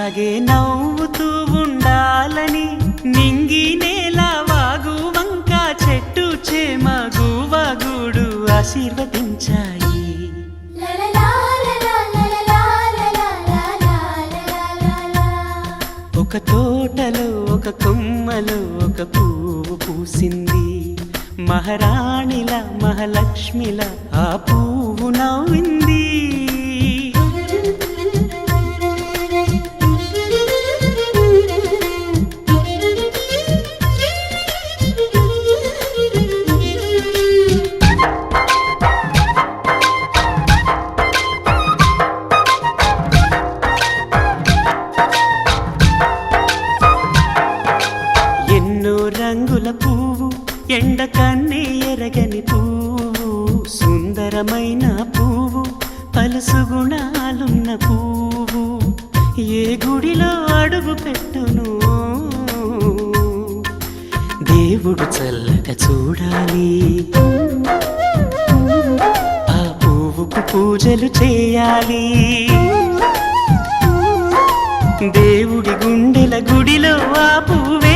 అలాగే నవ్వుతూ ఉండాలని నింగి నేల వాగు వంక చెట్టు చేమ గువగూడు ఆశీర్వదించాయి. ఒక తోటలో ఒక కొమ్మలో ఒక పువ్వు పూసింది. మహారాణిల మహాలక్ష్మిల ఆ పువ్వు నవ్వింది. రంగుల పువ్వు ఎండ కన్నే ఎరగని పువ్వు సుందరమైన పువ్వు పలుసు గుణాలున్న పువ్వు ఏ గుడిలో అడుగు పెట్టును దేవుడు చల్లగా చూడాలి. ఆ పువ్వుకు పూజలు చేయాలి. దేవుడి గుండెల గుడిలో ఆ పువ్వే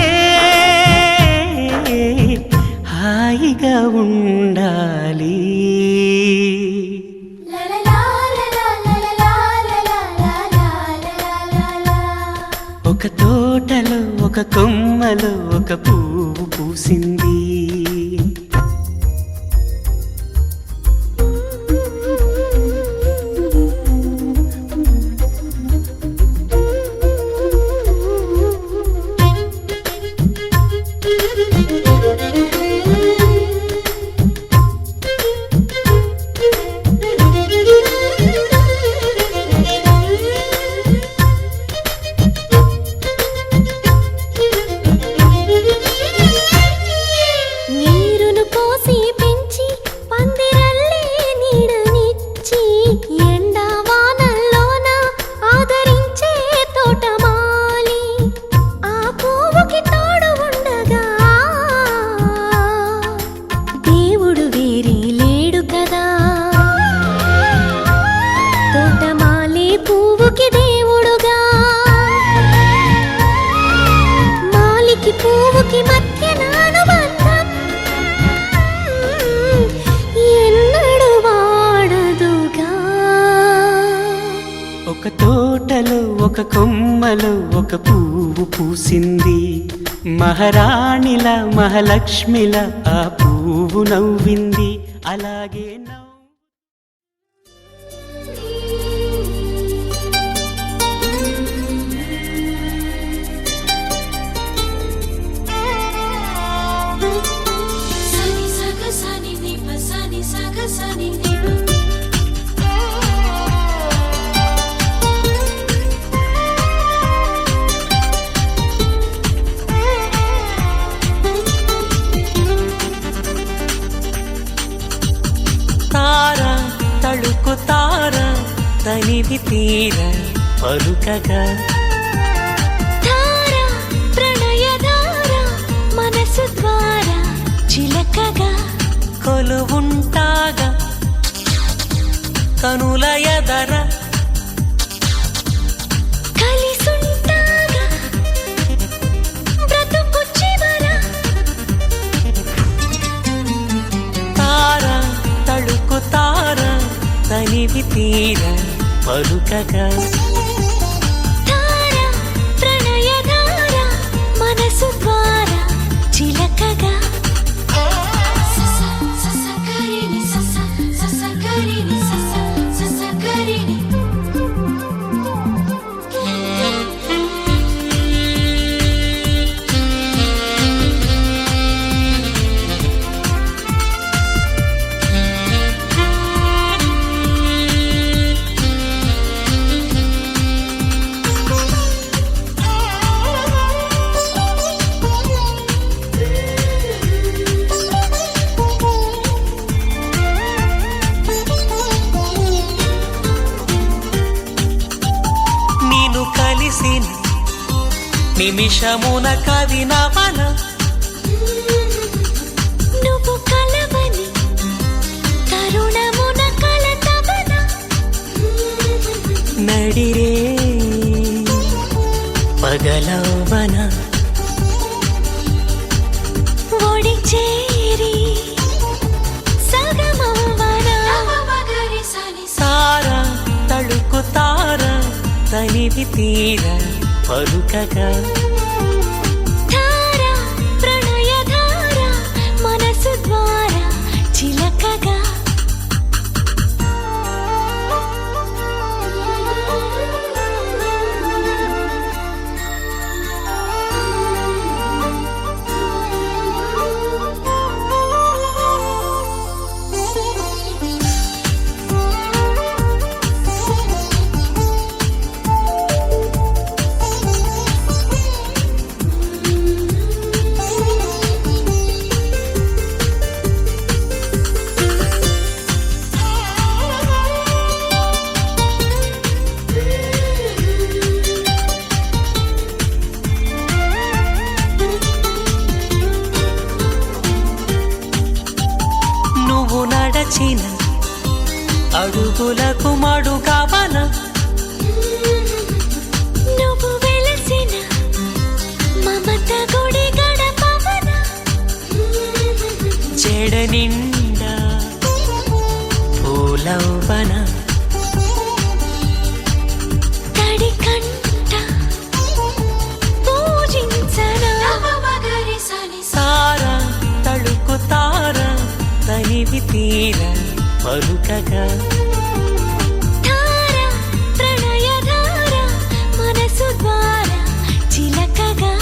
హాయిగా ఉండాలి. ఒక తోటలో ఒక కొమ్మలో ఒక పువ్వు పూసింది. ఒక తోటలో ఒక కొమ్మలో ఒక పువ్వు పూసింది. మహారాణిల మహాలక్ష్మిల ఆ పువ్వు నవ్వింది. అలాగే తనివి తీర పలుకగా ధార ప్రణయధార మనసు ద్వారా చిలకగా కొలువుంటాగా కనుల ఎదర కలిసుంటాగా బ్రతుకు చివర తార తళుకు తార తనివి తీర పలుకగా ధార ప్రణయధార మనసు ద్వారా చిలకగా నిమిషమున కవినవన నువ్వు కలవని తరుణమున కలతవన నడిరే పగలవన ఒడి చేరి సగమవ్వనా తార తళుకు తార తనివి తీర పలుకగా ధార ప్రణయధార మనసు ద్వారా చిలకగా నువ్వు నడచిన అడుగులకు మడుగవన నువ్వు వెలసిన మమత గుడి గడపవన చెడ నిండా పూలవన తడి కంట పూజించనా తార తళుకు తార తనివి తీర పలుకగా ధార ప్రణయధార మనసు ద్వారా చిలకగా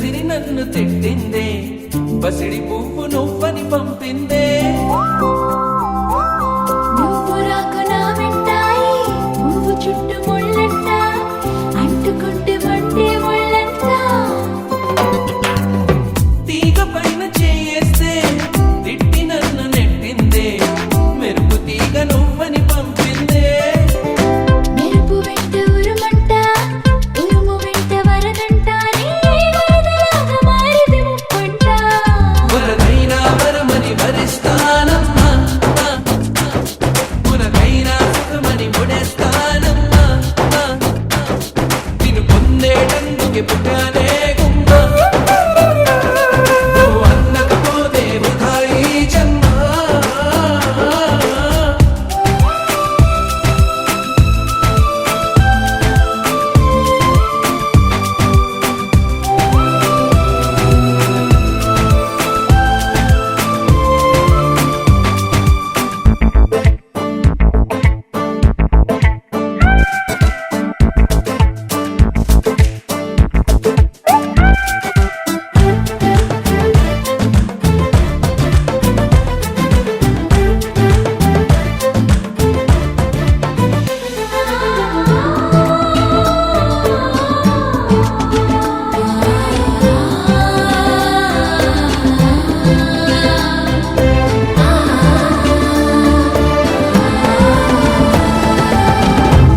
కసిరి నన్ను తిట్టిందే, పసిడి పువ్వు నువ్వని పంపిందే. నువ్వు రాకు నా వెంటాయి, నువ్వు చుట్టూ ముళ్ళంట, అంటుకుంటే మండే ముళ్ళంట. తీగ పైన చేయేస్తే తిట్టి నన్ను నెట్టిందే, మెరుపు తీగ నువ్వని పంపిందే. మెరుపు వెంట ఉరుమంట, ఉరుము వెంట వరదంట, నీ వరదలాగా మారిది ముప్పంట. వరదైనా వరమని వరిస్తానమ్మా, మునకైనా సుఖమని ముడేస్తానమ్మా. నిన్ను పొందేటందుకే పుట్టానే గుమ్మ, నువ్వు అందకపోతే వృధా ఈ జన్మ.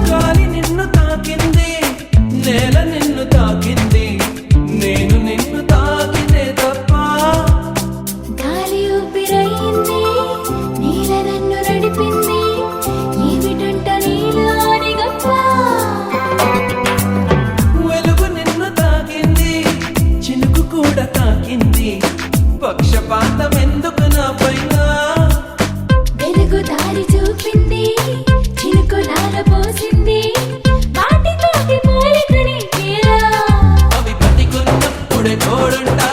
గాలి నిన్ను తాకింది, నేల నిన్ను తాకింది, నేను నిన్ను తాకితే తప్ప. గాలి ఊపిరయింది, నీల నన్ను నడిపింది, ఏమిటంట నీలోని గొప్ప. వెలుగు నిన్ను తాకింది, చినుకు కూడా తాకింది, పక్షపాతం ఎందుకు నా పైన. వెలుగు దారి చూపింది, చినుకు నాల పోసింది, వాటితోటి పోలికని తీరా. అవి బతికున్నప్పుడే తోడుంటా